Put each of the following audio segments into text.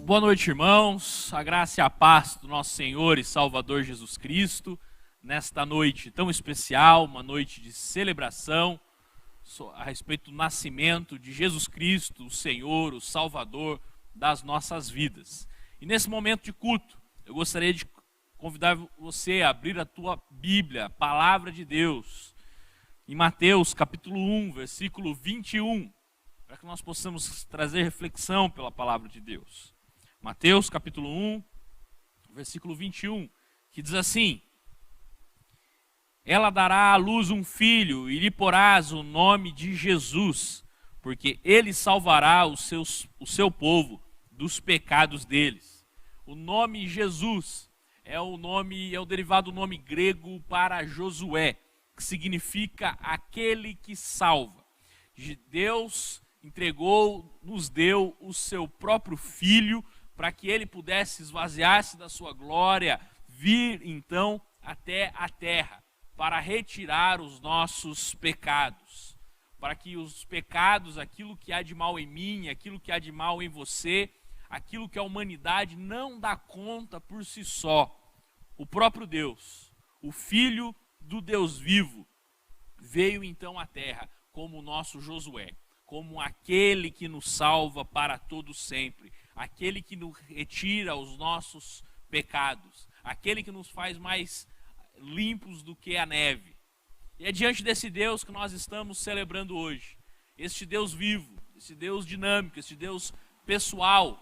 Boa noite, irmãos. A graça e a paz do nosso Senhor e Salvador Jesus Cristo, nesta noite tão especial, uma noite de celebração a respeito do nascimento de Jesus Cristo, o Senhor, o Salvador das nossas vidas. E nesse momento de culto, eu gostaria de convidar você a abrir a tua Bíblia, a Palavra de Deus, em Mateus capítulo 1, versículo 21, para que nós possamos trazer reflexão pela Palavra de Deus. Mateus capítulo 1, versículo 21, que diz assim: Ela dará à luz um filho e lhe porás o nome de Jesus, porque ele salvará o seu povo dos pecados deles. O nome Jesus é o derivado do nome grego para Josué, que significa aquele que salva. Deus nos deu o seu próprio filho para que ele pudesse esvaziar-se da sua glória, vir então até a terra, para retirar os nossos pecados, para que os pecados, aquilo que há de mal em mim, aquilo que há de mal em você, aquilo que a humanidade não dá conta por si só, o próprio Deus, o Filho do Deus vivo, veio então à terra como o nosso Josué, como aquele que nos salva para todo sempre, aquele que nos retira os nossos pecados, aquele que nos faz mais limpos do que a neve. E é diante desse Deus que nós estamos celebrando hoje, este Deus vivo, esse Deus dinâmico, esse Deus pessoal,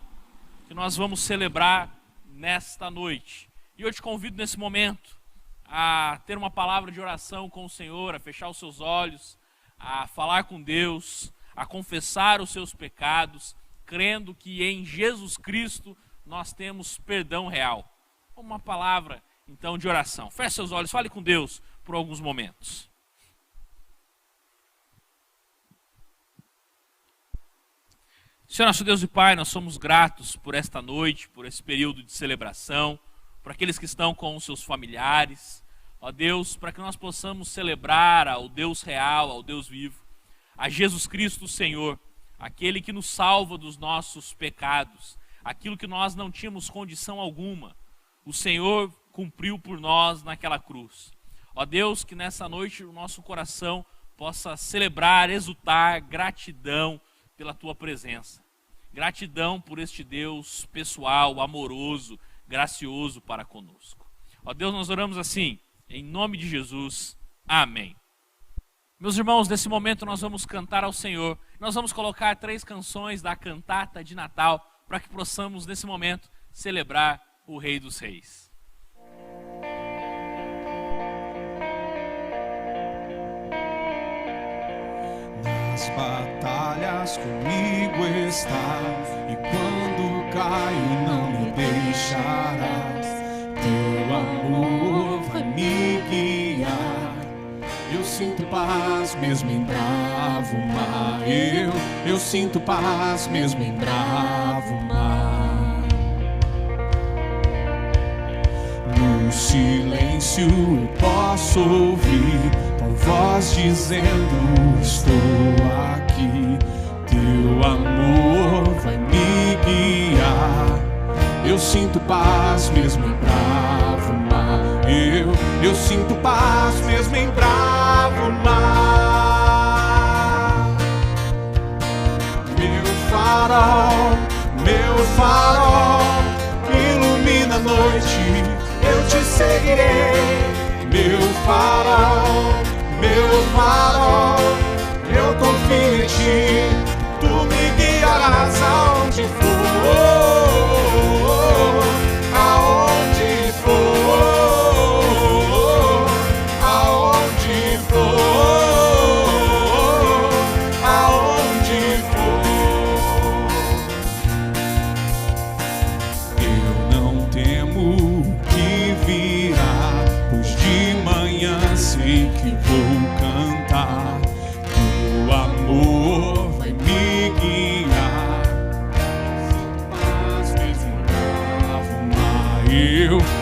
que nós vamos celebrar nesta noite. E eu te convido nesse momento a ter uma palavra de oração com o Senhor, a fechar os seus olhos, a falar com Deus, a confessar os seus pecados, crendo que em Jesus Cristo nós temos perdão real. Uma palavra então de oração. Feche seus olhos, fale com Deus por alguns momentos. Senhor nosso Deus e Pai, nós somos gratos por esta noite, por esse período de celebração, por aqueles que estão com os seus familiares. Ó Deus, para que nós possamos celebrar ao Deus real, ao Deus vivo, a Jesus Cristo, o Senhor, aquele que nos salva dos nossos pecados, aquilo que nós não tínhamos condição alguma, o Senhor cumpriu por nós naquela cruz. Ó Deus, que nessa noite o nosso coração possa celebrar, exultar gratidão pela Tua presença. Gratidão por este Deus pessoal, amoroso, gracioso para conosco. Ó Deus, nós oramos assim, em nome de Jesus. Amém. Meus irmãos, nesse momento nós vamos cantar ao Senhor. Nós vamos colocar 3 canções da cantata de Natal para que possamos, nesse momento, celebrar o Rei dos Reis. Nas batalhas comigo estás, e quando caio não me deixarás. Teu amor vai me guiar. Eu sinto paz mesmo em bravo mar. Eu sinto paz mesmo em bravo mar. No silêncio eu posso ouvir tua voz dizendo: estou aqui. Teu amor vai me guiar. Eu sinto paz mesmo em bravo mar. Eu sinto paz mesmo em bravo mar. Meu farol, ilumina a noite, eu te seguirei. Meu farol, eu confio em ti, tu me guiarás aonde for, aonde for.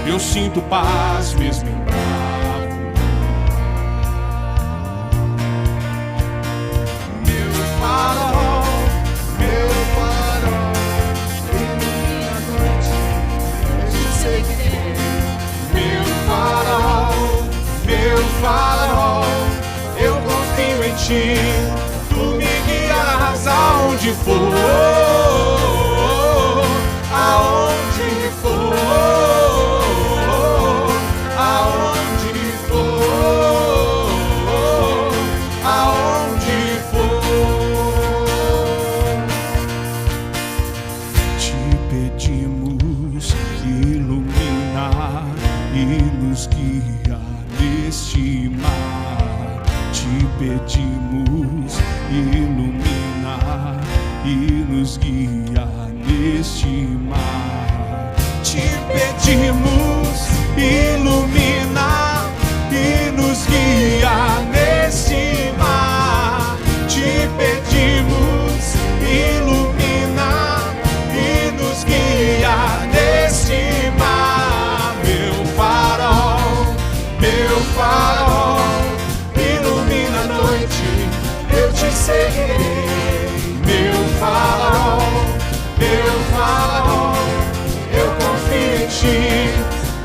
Eu sinto paz mesmo em bravo. Meu farol, ilumina aonde for, aonde for, aonde for, aonde for. Te pedimos, iluminar e nos guiar neste mar. Te pedimos, iluminar e nos guiar neste mar. Te pedimos, iluminar e nos guiar neste mar. Te pedimos, iluminar e nos guiar neste mar. Meu farol, ilumina a noite, eu te seguirei. Meu farol, eu confio em ti,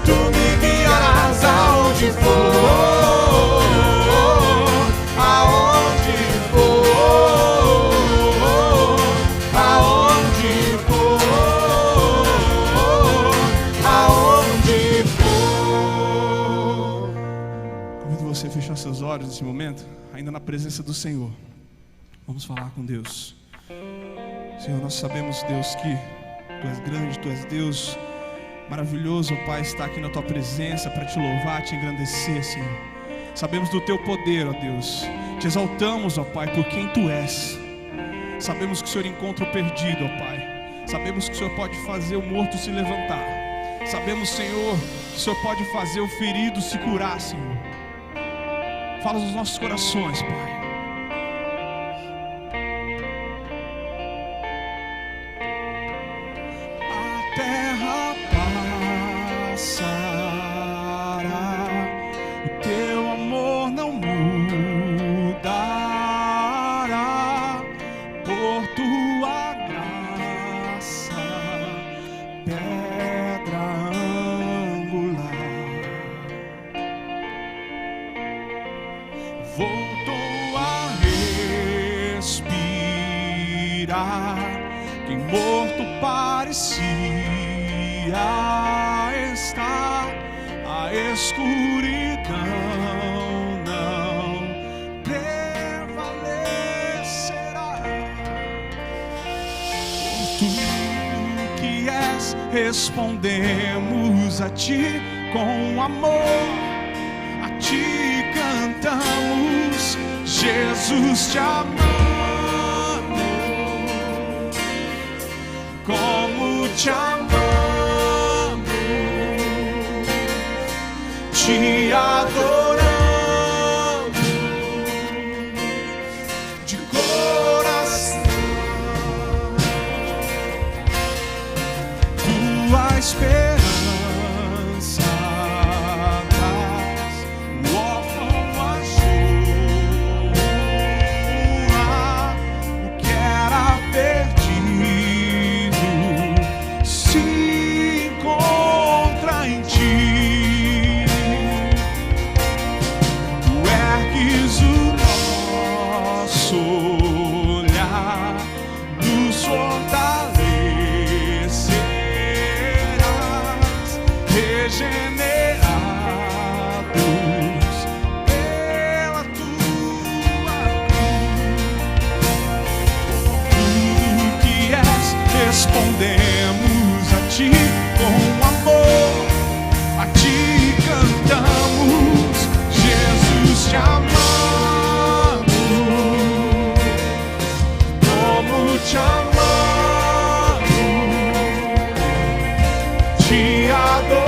tu me guiarás aonde for, aonde for, aonde for, aonde for. Convido você a fechar seus olhos nesse momento, ainda na presença do Senhor. Vamos falar com Deus. Senhor, nós sabemos, Deus, que Tu és grande, Tu és Deus maravilhoso, Pai, estar aqui na Tua presença para Te louvar, Te engrandecer, Senhor. Sabemos do Teu poder, ó Deus. Te exaltamos, ó Pai, por quem Tu és. Sabemos que o Senhor encontra o perdido, ó Pai. Sabemos que o Senhor pode fazer o morto se levantar. Sabemos, Senhor, que o Senhor pode fazer o ferido se curar, Senhor. Fala nos nossos corações, Pai. Terra passará, o teu amor não mudará, por tua graça, pedra angular. Voltou a respirar, quem morto parecia estar, a escuridão não prevalecerá. Por tudo que és, respondemos a ti com amor, a ti cantamos, Jesus te amamos. Como te amamos, te adoramos de coração. Tua esperança traz, o órfão achou, o que era perdido respondemos a ti com amor, a ti cantamos, Jesus te amamos, como te amamos, te adoramos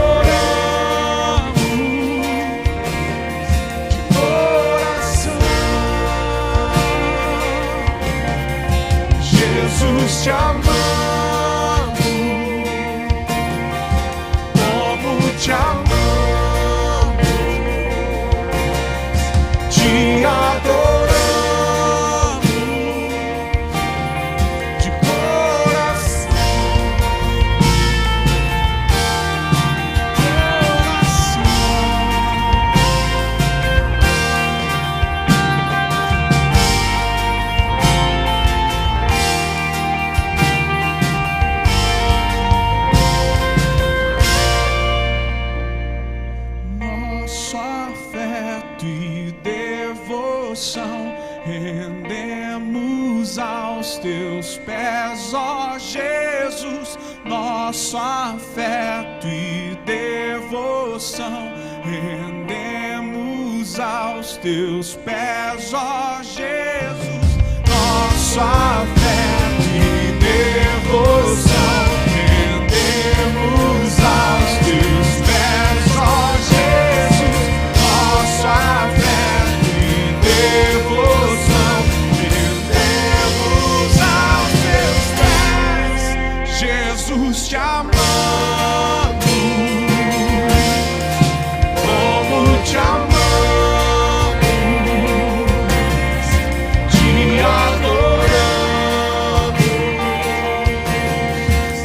de coração, Jesus te amamos. Te amamos, te adoramos de coração, coração. aos teus pés, ó Jesus, nosso afeto e devoção rendemos aos teus pés, ó Jesus, nosso afeto e devoção rendemos aos teus pés, ó Jesus, nosso afeto e devoção rendemos aos teus pés, Jesus, te amamos, como te amamos, te adoramos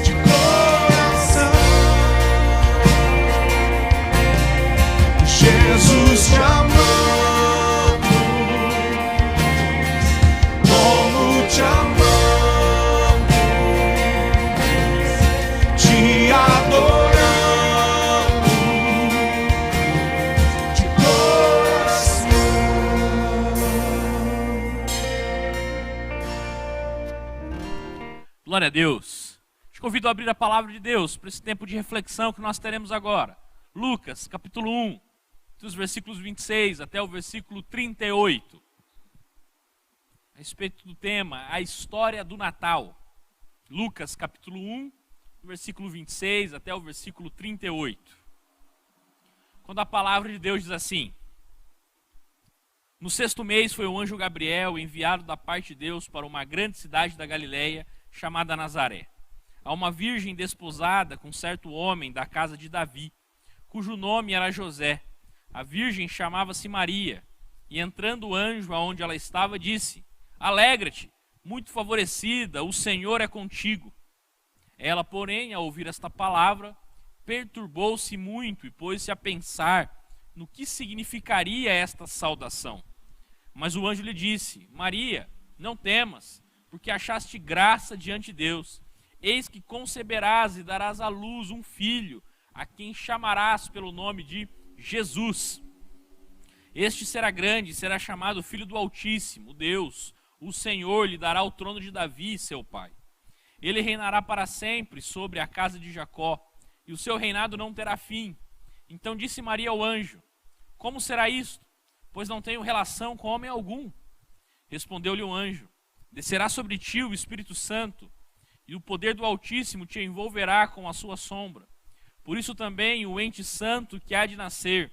de coração, Jesus, te amamos, como te amamos, te adoramos de coração. Glória a Deus. Te convido a abrir a palavra de Deus para esse tempo de reflexão que nós teremos agora. Lucas, capítulo 1, dos versículos 26 até o versículo 38. A respeito do tema, a história do Natal. Lucas, capítulo 1, do versículo 26 até o versículo 38. Quando a palavra de Deus diz assim: No 6º mês foi o anjo Gabriel enviado da parte de Deus para uma grande cidade da Galileia, chamada Nazaré, a uma virgem desposada com certo homem da casa de Davi, cujo nome era José. A virgem chamava-se Maria, e entrando o anjo aonde ela estava, disse: Alegra-te, muito favorecida, o Senhor é contigo. Ela, porém, ao ouvir esta palavra, perturbou-se muito e pôs-se a pensar no que significaria esta saudação. Mas o anjo lhe disse: Maria, não temas, porque achaste graça diante de Deus. Eis que conceberás e darás à luz um filho, a quem chamarás pelo nome de Jesus. Este será grande e será chamado Filho do Altíssimo. Deus, o Senhor, lhe dará o trono de Davi, seu pai. Ele reinará para sempre sobre a casa de Jacó, e o seu reinado não terá fim. Então disse Maria ao anjo: Como será isto? Pois não tenho relação com homem algum. Respondeu-lhe o anjo: Descerá sobre ti o Espírito Santo, e o poder do Altíssimo te envolverá com a sua sombra. Por isso também o ente santo que há de nascer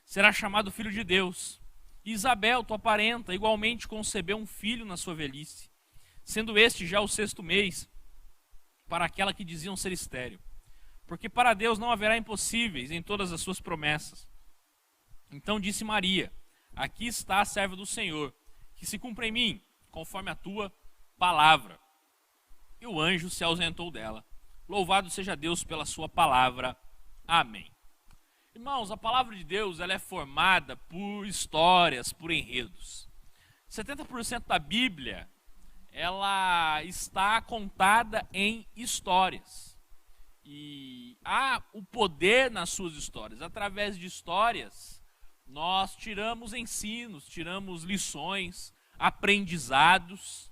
será chamado Filho de Deus. E Isabel, tua parenta, igualmente concebeu um filho na sua velhice, sendo este já o 6º mês, para aquela que diziam ser estéril. Porque para Deus não haverá impossíveis em todas as suas promessas. Então disse Maria: Aqui está a serva do Senhor, que se cumpra em mim, conforme a tua palavra. E o anjo se ausentou dela. Louvado seja Deus pela sua palavra. Amém. Irmãos, a palavra de Deus ela é formada por histórias, por enredos. 70% da Bíblia ela está contada em histórias. E há o poder nas suas histórias. Através de histórias, nós tiramos ensinos, tiramos lições, aprendizados.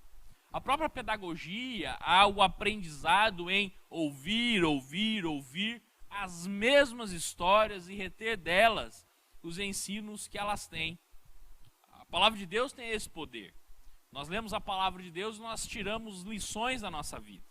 A própria pedagogia, há o aprendizado em ouvir as mesmas histórias e reter delas os ensinos que elas têm. A palavra de Deus tem esse poder. Nós lemos a palavra de Deus e nós tiramos lições da nossa vida.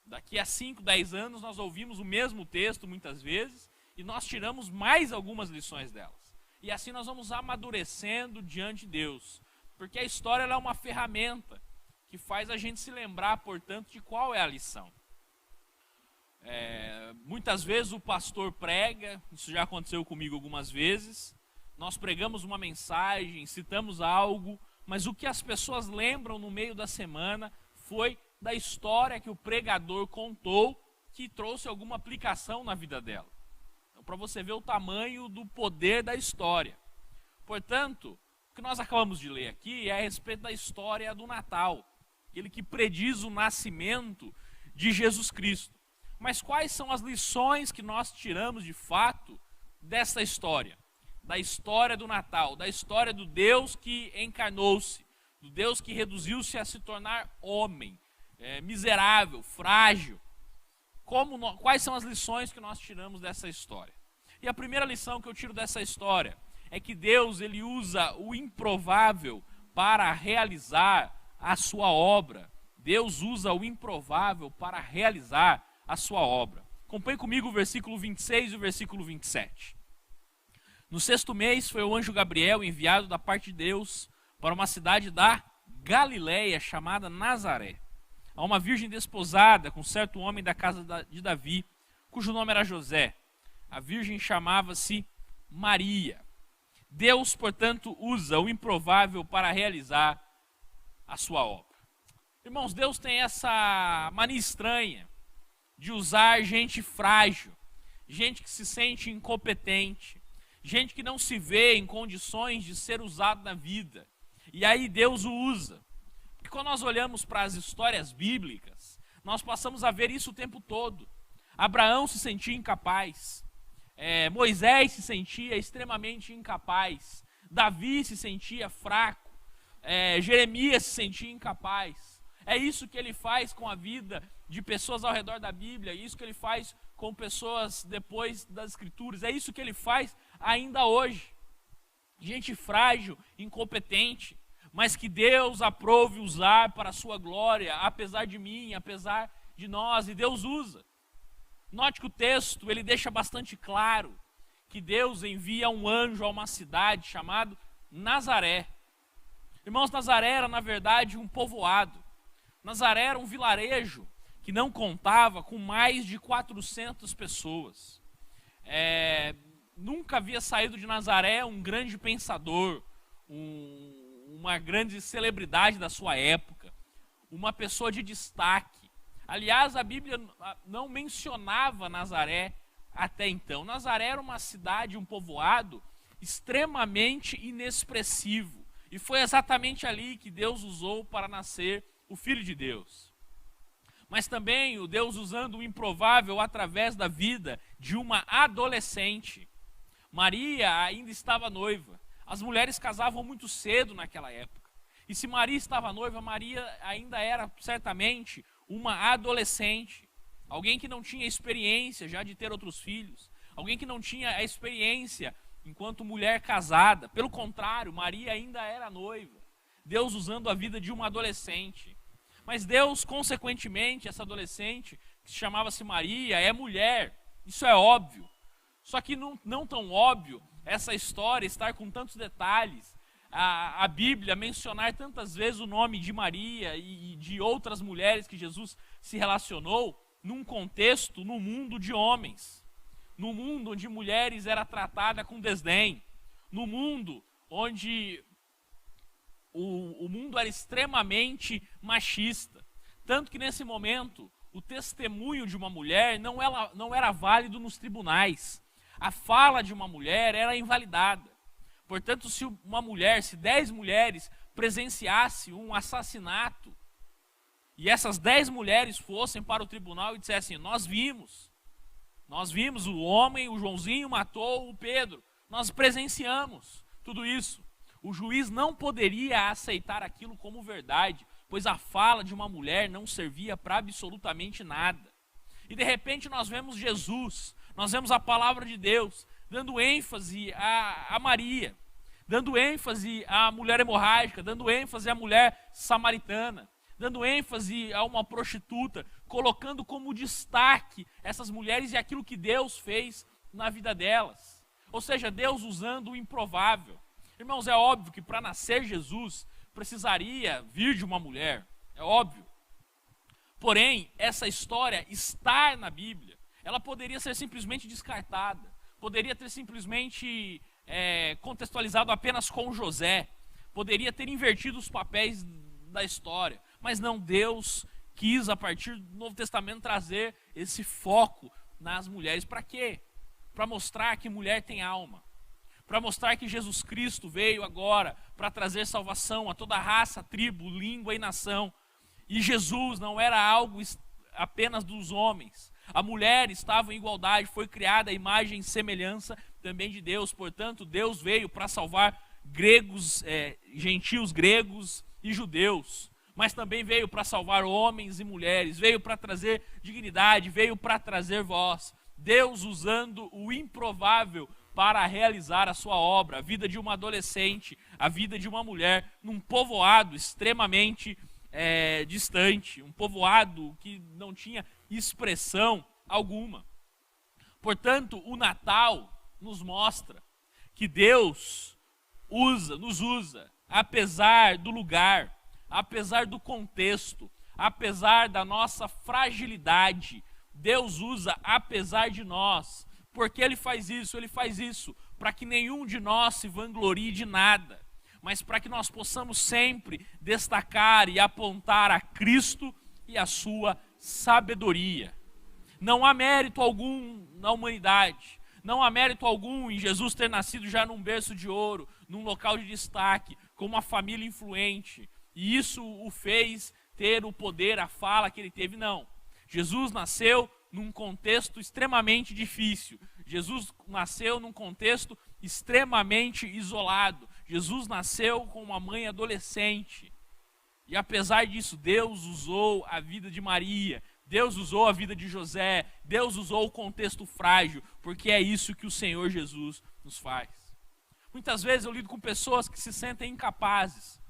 Daqui a 5, 10 anos nós ouvimos o mesmo texto muitas vezes e nós tiramos mais algumas lições delas. E assim nós vamos amadurecendo diante de Deus. Porque a história ela é uma ferramenta que faz a gente se lembrar, portanto, de qual é a lição. Muitas vezes o pastor prega, isso já aconteceu comigo algumas vezes, nós pregamos uma mensagem, citamos algo, mas o que as pessoas lembram no meio da semana foi da história que o pregador contou, que trouxe alguma aplicação na vida dela. Então, para você ver o tamanho do poder da história. Portanto, o que nós acabamos de ler aqui é a respeito da história do Natal, aquele que prediz o nascimento de Jesus Cristo. Mas quais são as lições que nós tiramos de fato dessa história? Da história do Natal, da história do Deus que encarnou-se, do Deus que reduziu-se a se tornar homem, miserável, frágil. Quais são as lições que nós tiramos dessa história? E a primeira lição que eu tiro dessa história é que Deus, ele usa o improvável para realizar a sua obra. Deus usa o improvável para realizar a sua obra. Acompanhe comigo o versículo 26 e o versículo 27. No 6º mês foi o anjo Gabriel enviado da parte de Deus para uma cidade da Galileia chamada Nazaré, a uma virgem desposada com certo homem da casa de Davi, cujo nome era José. A virgem chamava-se Maria. Deus, portanto, usa o improvável para realizar a sua obra. Irmãos, Deus tem essa mania estranha de usar gente frágil, gente que se sente incompetente, gente que não se vê em condições de ser usado na vida. E aí Deus o usa. Porque quando nós olhamos para as histórias bíblicas, nós passamos a ver isso o tempo todo. Abraão se sentia incapaz. Moisés se sentia extremamente incapaz. Davi se sentia fraco. Jeremias se sentia incapaz. É isso que ele faz com a vida de pessoas ao redor da Bíblia. É isso que ele faz com pessoas depois das Escrituras. É isso que ele faz ainda hoje. Gente frágil, incompetente, mas que Deus aprove usar para a sua glória, apesar de mim, apesar de nós, e Deus usa. Note que o texto, ele deixa bastante claro que Deus envia um anjo a uma cidade chamada Nazaré. Irmãos, Nazaré era, na verdade, um povoado. Nazaré era um vilarejo que não contava com mais de 400 pessoas. Nunca havia saído de Nazaré um grande pensador, uma grande celebridade da sua época, uma pessoa de destaque. Aliás, a Bíblia não mencionava Nazaré até então. Nazaré era uma cidade, um povoado extremamente inexpressivo. E foi exatamente ali que Deus usou para nascer o Filho de Deus. Mas também o Deus usando o improvável através da vida de uma adolescente. Maria ainda estava noiva. As mulheres casavam muito cedo naquela época. E se Maria estava noiva, Maria ainda era certamente uma adolescente. Alguém que não tinha experiência já de ter outros filhos. Alguém que não tinha a experiência enquanto mulher casada. Pelo contrário, Maria ainda era noiva. Deus usando a vida de uma adolescente. Mas Deus, consequentemente, essa adolescente, que chamava-se Maria, é mulher. Isso é óbvio. Só que não tão óbvio essa história estar com tantos detalhes. A Bíblia mencionar tantas vezes o nome de Maria e de outras mulheres que Jesus se relacionou num contexto, no mundo de homens. No mundo onde mulheres era tratada com desdém. No mundo onde o mundo era extremamente machista. Tanto que nesse momento, o testemunho de uma mulher não era válido nos tribunais. A fala de uma mulher era invalidada. Portanto, se 10 mulheres presenciassem um assassinato, e essas 10 mulheres fossem para o tribunal e dissessem, nós vimos o homem, o Joãozinho matou o Pedro, nós presenciamos tudo isso. O juiz não poderia aceitar aquilo como verdade, pois a fala de uma mulher não servia para absolutamente nada. E de repente nós vemos Jesus, nós vemos a palavra de Deus, dando ênfase a Maria, dando ênfase à mulher hemorrágica, dando ênfase à mulher samaritana, dando ênfase a uma prostituta, colocando como destaque essas mulheres e aquilo que Deus fez na vida delas. Ou seja, Deus usando o improvável. Irmãos, é óbvio que para nascer Jesus precisaria vir de uma mulher, é óbvio. Porém, essa história estar na Bíblia, ela poderia ser simplesmente descartada, poderia ter simplesmente contextualizado apenas com José, poderia ter invertido os papéis da história, mas não, Deus quis a partir do Novo Testamento trazer esse foco nas mulheres. Para quê? Para mostrar que mulher tem alma, para mostrar que Jesus Cristo veio agora para trazer salvação a toda raça, tribo, língua e nação. E Jesus não era algo apenas dos homens. A mulher estava em igualdade, foi criada à imagem e semelhança também de Deus. Portanto, Deus veio para salvar gregos, gentios gregos e judeus, mas também veio para salvar homens e mulheres, veio para trazer dignidade, veio para trazer voz. Deus usando o improvável para realizar a sua obra, a vida de uma adolescente, a vida de uma mulher, num povoado extremamente distante, um povoado que não tinha expressão alguma. Portanto, o Natal nos mostra que Deus nos usa, apesar do lugar, apesar do contexto, apesar da nossa fragilidade. Deus usa apesar de nós. Por que Ele faz isso? Ele faz isso para que nenhum de nós se vanglorie de nada, mas para que nós possamos sempre destacar e apontar a Cristo e a sua sabedoria. Não há mérito algum na humanidade, não há mérito algum em Jesus ter nascido já num berço de ouro, num local de destaque, com uma família influente, e isso o fez ter o poder, a fala que ele teve. Não. Jesus nasceu num contexto extremamente difícil. Jesus nasceu num contexto extremamente isolado. Jesus nasceu com uma mãe adolescente. E apesar disso, Deus usou a vida de Maria, Deus usou a vida de José, Deus usou o contexto frágil, porque é isso que o Senhor Jesus nos faz. Muitas vezes eu lido com pessoas que se sentem incapazes,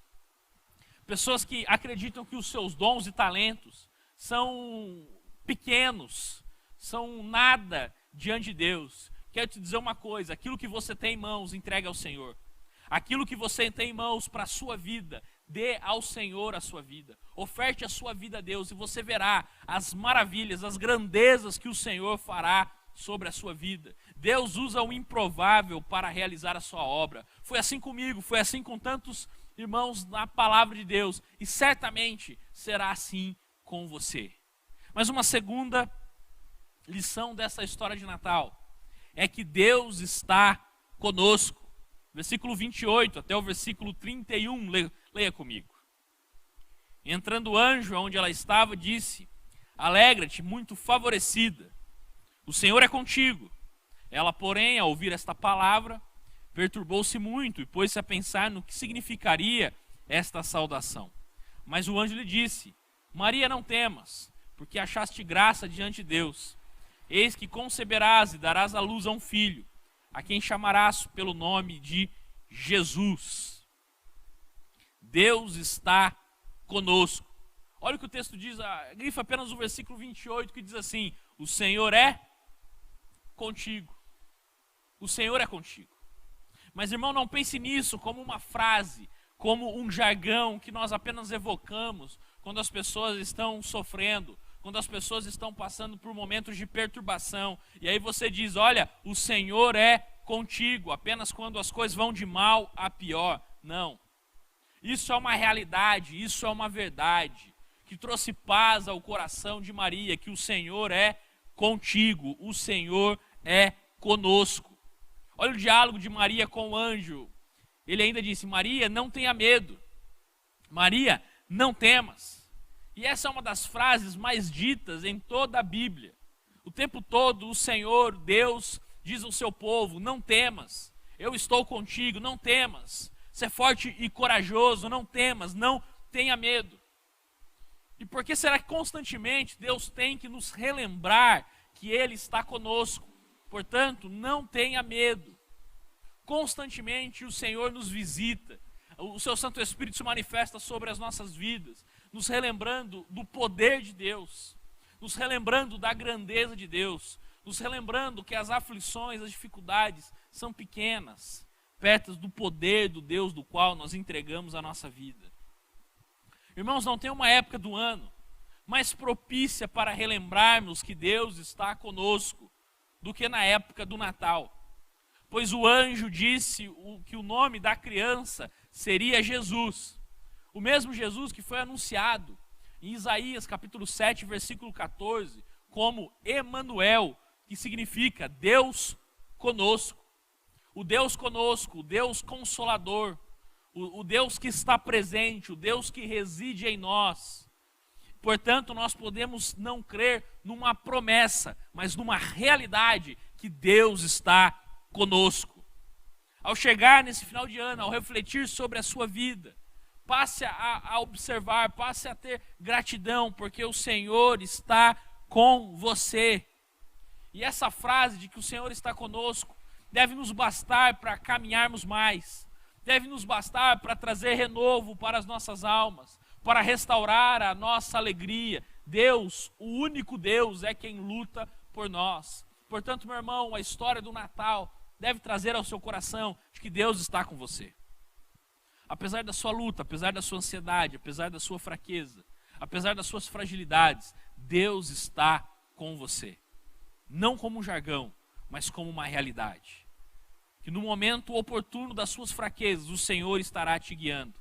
pessoas que acreditam que os seus dons e talentos são pequenos, são nada diante de Deus. Quero te dizer uma coisa: aquilo que você tem em mãos, entregue ao Senhor. Aquilo que você tem em mãos para a sua vida, dê ao Senhor a sua vida. Oferte a sua vida a Deus e você verá as maravilhas, as grandezas que o Senhor fará sobre a sua vida. Deus usa o improvável para realizar a sua obra. Foi assim comigo, foi assim com tantos irmãos na palavra de Deus, e certamente será assim com você. Mas uma segunda lição dessa história de Natal é que Deus está conosco. Versículo 28 até o versículo 31, leia comigo. Entrando o anjo onde ela estava, disse: alegra-te, muito favorecida, o Senhor é contigo. Ela, porém, ao ouvir esta palavra, perturbou-se muito e pôs-se a pensar no que significaria esta saudação. Mas o anjo lhe disse: Maria, não temas, porque achaste graça diante de Deus. Eis que conceberás e darás à luz a um filho, a quem chamarás pelo nome de Jesus. Deus está conosco. Olha o que o texto diz, grifa apenas o versículo 28, que diz assim: o Senhor é contigo. O Senhor é contigo. Mas, irmão, não pense nisso como uma frase, como um jargão que nós apenas evocamos quando as pessoas estão sofrendo, quando as pessoas estão passando por momentos de perturbação. E aí você diz: olha, o Senhor é contigo, apenas quando as coisas vão de mal a pior. Não. Isso é uma realidade, isso é uma verdade, que trouxe paz ao coração de Maria, que o Senhor é contigo, o Senhor é conosco. Olha o diálogo de Maria com o anjo. Ele ainda disse: Maria, não tenha medo. Maria, não temas. E essa é uma das frases mais ditas em toda a Bíblia. O tempo todo o Senhor, Deus, diz ao seu povo: não temas, eu estou contigo, não temas. Ser forte e corajoso, não temas, não tenha medo. E por que será que constantemente Deus tem que nos relembrar que Ele está conosco? Portanto, não tenha medo. Constantemente o Senhor nos visita, o seu Santo Espírito se manifesta sobre as nossas vidas, nos relembrando do poder de Deus, nos relembrando da grandeza de Deus, nos relembrando que as aflições, as dificuldades são pequenas, perto do poder do Deus do qual nós entregamos a nossa vida. Irmãos, não tem uma época do ano mais propícia para relembrarmos que Deus está conosco do que na época do Natal. Pois o anjo disse que o nome da criança seria Jesus. O mesmo Jesus que foi anunciado em Isaías capítulo 7, versículo 14, como Emanuel, que significa Deus conosco. O Deus conosco, o Deus consolador, o Deus que está presente, o Deus que reside em nós. Portanto, nós podemos não crer numa promessa, mas numa realidade que Deus está conosco. Ao chegar nesse final de ano, ao refletir sobre a sua vida, passe a observar, passe a ter gratidão, porque o Senhor está com você. E essa frase de que o Senhor está conosco deve nos bastar para caminharmos mais, deve nos bastar para trazer renovo para as nossas almas, para restaurar a nossa alegria. Deus, o único Deus, é quem luta por nós. Portanto, meu irmão, a história do Natal deve trazer ao seu coração de que Deus está com você. Apesar da sua luta, apesar da sua ansiedade, apesar da sua fraqueza, apesar das suas fragilidades, Deus está com você. Não como um jargão, mas como uma realidade. Que no momento oportuno das suas fraquezas, o Senhor estará te guiando.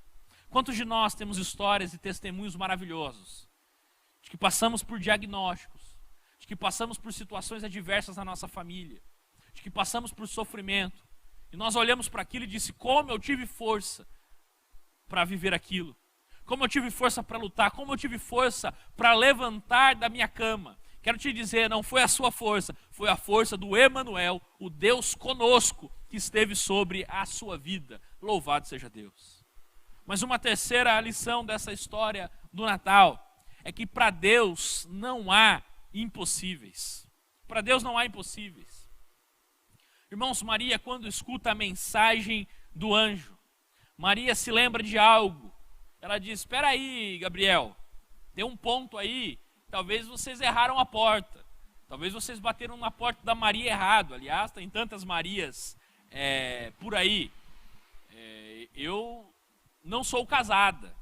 Quantos de nós temos histórias e testemunhos maravilhosos? De que passamos por diagnósticos, de que passamos por situações adversas na nossa família, de que passamos por sofrimento, e nós olhamos para aquilo e disse, como eu tive força para viver aquilo, como eu tive força para lutar, como eu tive força para levantar da minha cama. Quero te dizer, não foi a sua força, foi a força do Emanuel, o Deus conosco, que esteve sobre a sua vida. Louvado seja Deus. Mas uma terceira lição dessa história do Natal é que para Deus não há impossíveis. Para Deus não há impossíveis. Irmãos, Maria, quando escuta a mensagem do anjo, Maria se lembra de algo. Ela diz, espera aí, Gabriel, tem um ponto aí, talvez vocês erraram a porta. Talvez vocês bateram na porta da Maria errado. Aliás, tem tantas Marias por aí. Eu não sou casada.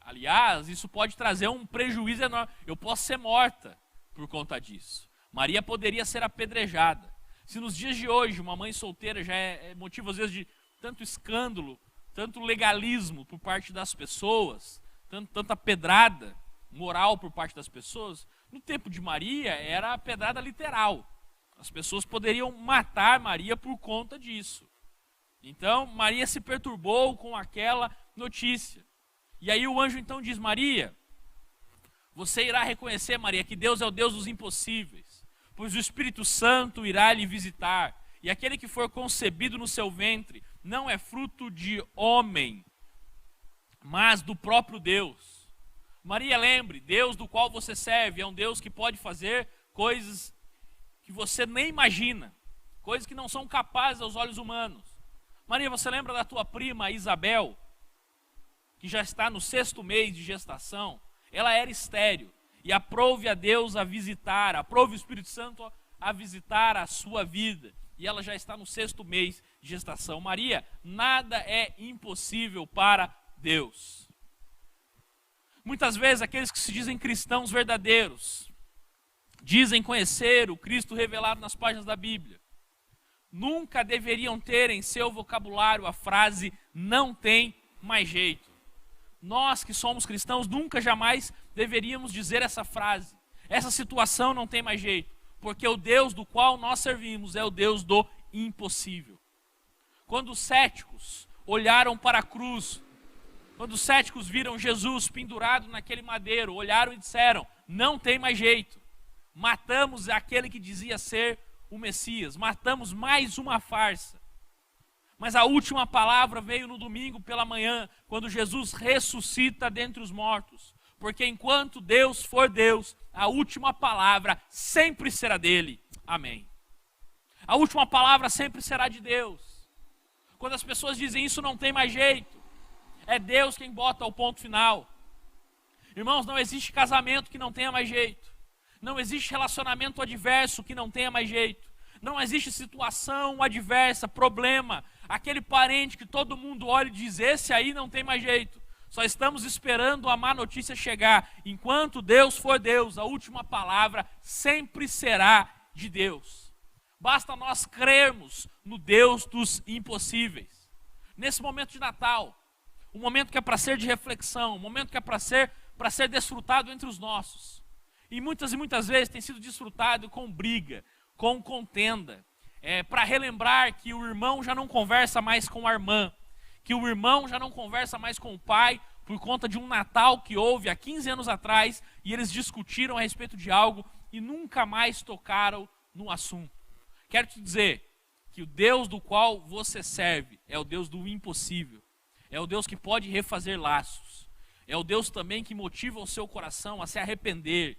Aliás, isso pode trazer um prejuízo enorme. Eu posso ser morta por conta disso. Maria poderia ser apedrejada. Se nos dias de hoje uma mãe solteira já é motivo às vezes de tanto escândalo, tanto legalismo por parte das pessoas, tanta pedrada moral por parte das pessoas, no tempo de Maria era a pedrada literal. As pessoas poderiam matar Maria por conta disso. Então Maria se perturbou com aquela notícia. E aí o anjo então diz, Maria, você irá reconhecer, Maria, que Deus é o Deus dos impossíveis, pois o Espírito Santo irá lhe visitar, e aquele que for concebido no seu ventre não é fruto de homem, mas do próprio Deus. Maria, lembre, Deus do qual você serve é um Deus que pode fazer coisas que você nem imagina, coisas que não são capazes aos olhos humanos. Maria, você lembra da tua prima Isabel, que já está no 6º mês de gestação? Ela era estéril, e aprove a Deus a visitar, aprove o Espírito Santo a visitar a sua vida, e ela já está no 6º mês de gestação. Maria, nada é impossível para Deus. Muitas vezes aqueles que se dizem cristãos verdadeiros, dizem conhecer o Cristo revelado nas páginas da Bíblia, nunca deveriam ter em seu vocabulário a frase, não tem mais jeito. Nós que somos cristãos nunca jamais deveríamos dizer essa frase. Essa situação não tem mais jeito, porque o Deus do qual nós servimos é o Deus do impossível. Quando os céticos olharam para a cruz, quando os céticos viram Jesus pendurado naquele madeiro, olharam e disseram, não tem mais jeito. Matamos aquele que dizia ser o Messias, matamos mais uma farsa. Mas a última palavra veio no domingo pela manhã, quando Jesus ressuscita dentre os mortos. Porque enquanto Deus for Deus, a última palavra sempre será dele. Amém. A última palavra sempre será de Deus. Quando as pessoas dizem isso não tem mais jeito, é Deus quem bota o ponto final. Irmãos, não existe casamento que não tenha mais jeito. Não existe relacionamento adverso que não tenha mais jeito. Não existe situação adversa, problema, aquele parente que todo mundo olha e diz, esse aí não tem mais jeito. Só estamos esperando a má notícia chegar. Enquanto Deus for Deus, a última palavra sempre será de Deus. Basta nós crermos no Deus dos impossíveis. Nesse momento de Natal, um momento que é para ser de reflexão, um momento que é para ser desfrutado entre os nossos. E muitas vezes tem sido desfrutado com briga, com contenda, para relembrar que o irmão já não conversa mais com a irmã, que o irmão já não conversa mais com o pai por conta de um Natal que houve há 15 anos atrás e eles discutiram a respeito de algo e nunca mais tocaram no assunto. Quero te dizer que o Deus do qual você serve é o Deus do impossível. É o Deus que pode refazer laços. É o Deus também que motiva o seu coração a se arrepender,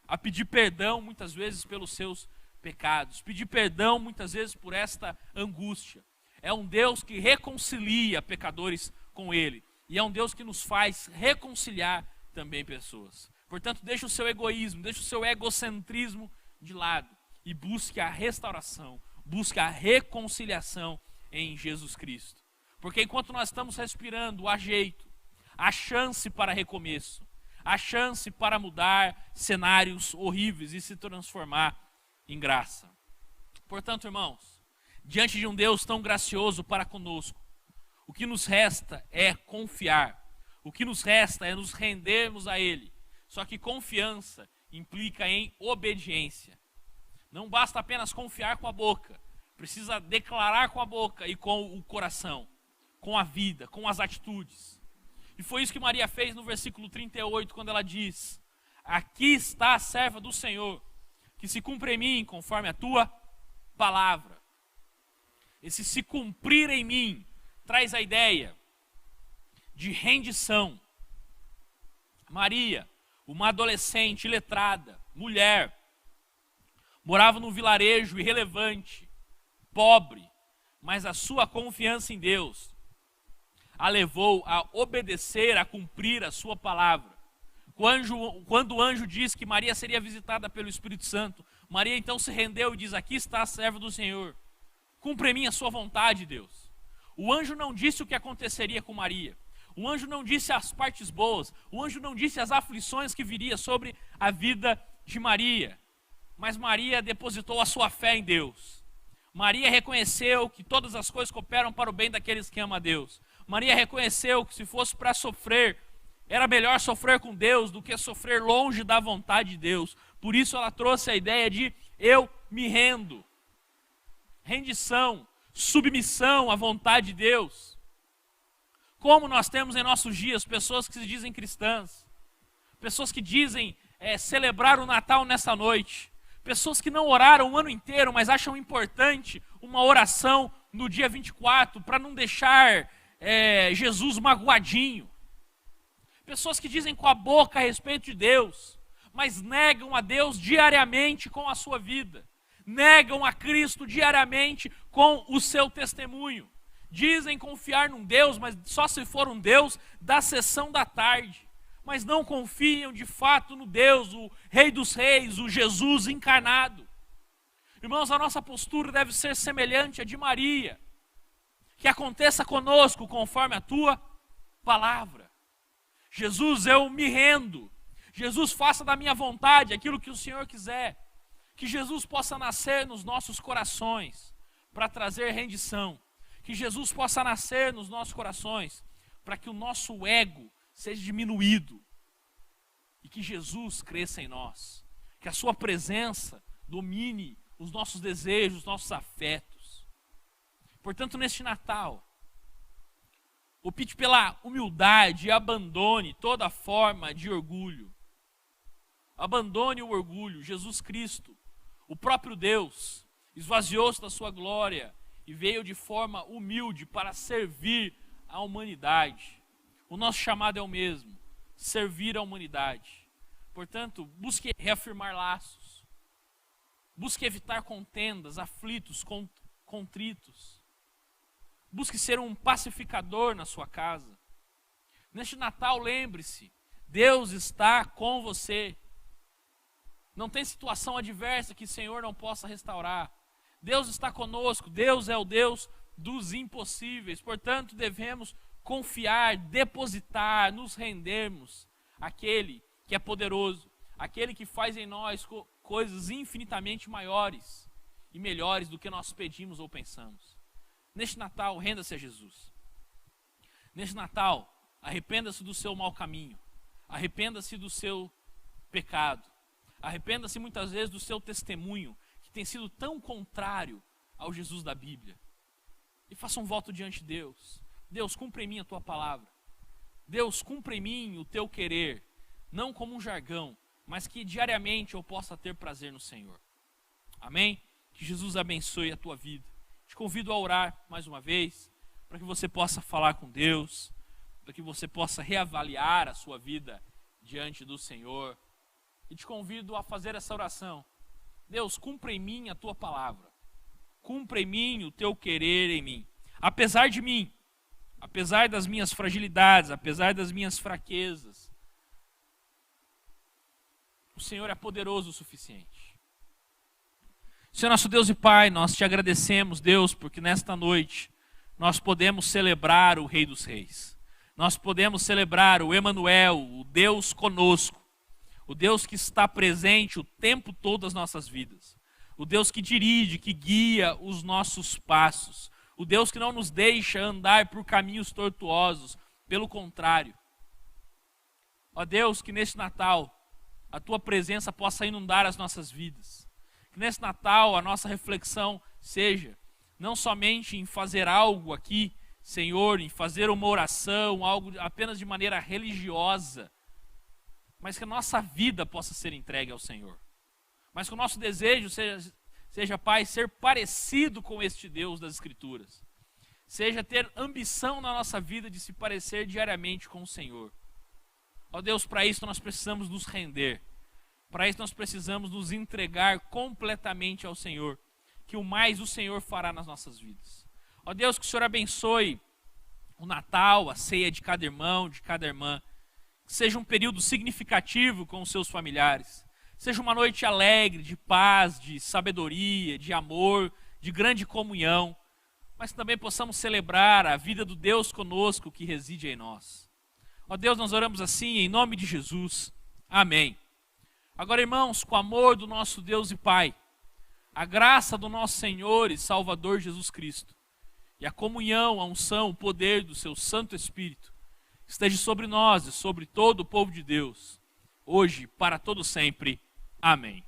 a pedir perdão muitas vezes pelos seus pecados, pedir perdão muitas vezes por esta angústia. É um Deus que reconcilia pecadores com Ele. E é um Deus que nos faz reconciliar também pessoas. Portanto, deixe o seu egoísmo, deixe o seu egocentrismo de lado e busque a restauração, busque a reconciliação em Jesus Cristo. Porque enquanto nós estamos respirando, há jeito, há chance para recomeço, há chance para mudar cenários horríveis e se transformar em graça. Portanto, irmãos, diante de um Deus tão gracioso para conosco, o que nos resta é confiar, o que nos resta é nos rendermos a Ele. Só que confiança implica em obediência. Não basta apenas confiar com a boca, precisa declarar com a boca e com o coração, com a vida, com as atitudes. E foi isso que Maria fez no versículo 38, quando ela diz: aqui está a serva do Senhor, que se cumpra em mim conforme a tua palavra. Esse se cumprir em mim traz a ideia de rendição. Maria, uma adolescente letrada, mulher, morava num vilarejo irrelevante, pobre, mas a sua confiança em Deus a levou a obedecer, a cumprir a sua palavra. Quando o anjo disse que Maria seria visitada pelo Espírito Santo, Maria então se rendeu e diz: aqui está a serva do Senhor, cumpre em mim a sua vontade, Deus. O anjo não disse o que aconteceria com Maria, o anjo não disse as partes boas, o anjo não disse as aflições que viria sobre a vida de Maria, mas Maria depositou a sua fé em Deus. Maria reconheceu que todas as coisas cooperam para o bem daqueles que amam a Deus. Maria reconheceu que se fosse para sofrer, era melhor sofrer com Deus do que sofrer longe da vontade de Deus. Por isso ela trouxe a ideia de eu me rendo. Rendição, submissão à vontade de Deus. Como nós temos em nossos dias pessoas que se dizem cristãs, pessoas que dizem celebrar o Natal nessa noite, pessoas que não oraram o ano inteiro, mas acham importante uma oração no dia 24 para não deixar Jesus magoadinho. Pessoas que dizem com a boca a respeito de Deus, mas negam a Deus diariamente com a sua vida. Negam a Cristo diariamente com o seu testemunho. Dizem confiar num Deus, mas só se for um Deus da sessão da tarde. Mas não confiam de fato no Deus, o Rei dos Reis, o Jesus encarnado. Irmãos, a nossa postura deve ser semelhante à de Maria. Que aconteça conosco conforme a tua palavra. Jesus, eu me rendo. Jesus, faça da minha vontade aquilo que o Senhor quiser. Que Jesus possa nascer nos nossos corações para trazer rendição. Que Jesus possa nascer nos nossos corações para que o nosso ego seja diminuído. E que Jesus cresça em nós. Que a sua presença domine os nossos desejos, os nossos afetos. Portanto, neste Natal, opte pela humildade e abandone toda forma de orgulho. Abandone o orgulho. Jesus Cristo, o próprio Deus, esvaziou-se da sua glória e veio de forma humilde para servir a humanidade. O nosso chamado é o mesmo, servir a humanidade. Portanto, busque reafirmar laços. Busque evitar contendas, aflitos, contritos. Busque ser um pacificador na sua casa. Neste Natal, lembre-se, Deus está com você. Não tem situação adversa que o Senhor não possa restaurar. Deus está conosco, Deus é o Deus dos impossíveis. Portanto, devemos confiar, depositar, nos rendermos àquele que é poderoso, aquele que faz em nós coisas infinitamente maiores e melhores do que nós pedimos ou pensamos. Neste Natal, renda-se a Jesus. Neste Natal, arrependa-se do seu mau caminho. Arrependa-se do seu pecado. Arrependa-se muitas vezes do seu testemunho, que tem sido tão contrário ao Jesus da Bíblia. E faça um voto diante de Deus. Deus, cumpre em mim a tua palavra. Deus, cumpre em mim o teu querer. Não como um jargão, mas que diariamente eu possa ter prazer no Senhor. Amém? Que Jesus abençoe a tua vida. Te convido a orar mais uma vez. para que você possa falar com Deus, para que você possa reavaliar a sua vida diante do Senhor. E te convido a fazer essa oração. Deus, cumpra em mim a tua palavra. Cumpra em mim o teu querer em mim. Apesar de mim, apesar das minhas fragilidades, apesar das minhas fraquezas, o Senhor é poderoso o suficiente. Senhor nosso Deus e Pai, nós te agradecemos, Deus, porque nesta noite nós podemos celebrar o Rei dos Reis. Nós podemos celebrar o Emanuel, o Deus conosco, o Deus que está presente o tempo todo das nossas vidas, o Deus que dirige, que guia os nossos passos, o Deus que não nos deixa andar por caminhos tortuosos, pelo contrário. Ó Deus, que neste Natal a tua presença possa inundar as nossas vidas. Que nesse Natal a nossa reflexão seja não somente em fazer algo aqui, Senhor, em fazer uma oração, algo apenas de maneira religiosa, mas que a nossa vida possa ser entregue ao Senhor. Mas que o nosso desejo seja, Pai, ser parecido com este Deus das Escrituras. Seja ter ambição na nossa vida de se parecer diariamente com o Senhor. Ó Deus, para isso nós precisamos nos render. Para isso nós precisamos nos entregar completamente ao Senhor. Que o mais o Senhor fará nas nossas vidas. Ó Deus, que o Senhor abençoe o Natal, a ceia de cada irmão, de cada irmã. Que seja um período significativo com os seus familiares. Seja uma noite alegre, de paz, de sabedoria, de amor, de grande comunhão. Mas também possamos celebrar a vida do Deus conosco que reside em nós. Ó Deus, nós oramos assim em nome de Jesus. Amém. Agora, irmãos, com o amor do nosso Deus e Pai, a graça do nosso Senhor e Salvador Jesus Cristo, e a comunhão, a unção, o poder do seu Santo Espírito, esteja sobre nós e sobre todo o povo de Deus, hoje, para todo sempre. Amém.